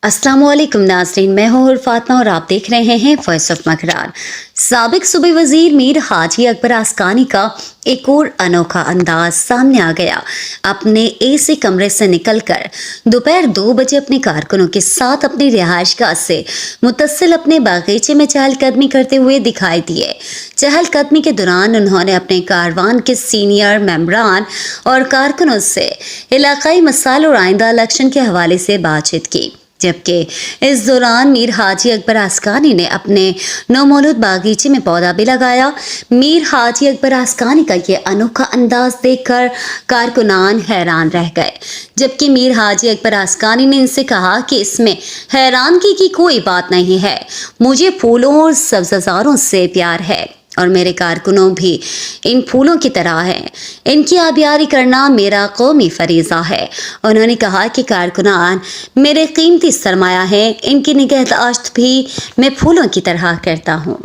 अस्सलाम वालेकुम नाज़रीन, मैं हूँ फातिमा और आप देख रहे हैं वॉइस ऑफ मकरार। साबिक सूबे वजीर मीर हाजी अकबर आस्कानी का एक और अनोखा अंदाज सामने आ गया। अपने एसी कमरे से निकलकर दोपहर 2 बजे अपने कारकुनों के साथ अपनी रिहाइशगाह से मुतसिल अपने बागीचे में चहलकदमी करते हुए दिखाई दिए। चहलकदमी के दौरान उन्होंने अपने कारवान के सीनियर मेंबरान और कारकुनों से इलाकाई मसाइल और आइंदा इलेक्शन के हवाले से बातचीत की, जबकि इस दौरान मीर हाजी अकबर आस्कानी ने अपने नौमौलूद बागीचे में पौधा भी लगाया। मीर हाजी अकबर आस्कानी का ये अनोखा अंदाज देखकर कारकुनान हैरान रह गए, जबकि मीर हाजी अकबर आस्कानी ने इनसे कहा कि इसमें हैरानगी की कोई बात नहीं है, मुझे फूलों और सब्ज़ारों से प्यार है और मेरे कारकुनों भी इन फूलों की तरह हैं। इनकी आबियारी करना मेरा कौमी फरीज़ा है। उन्होंने कहा कि कारकुनान मेरे कीमती सरमाया हैं, इनकी निगहदाश्त भी मैं फूलों की तरह करता हूँ।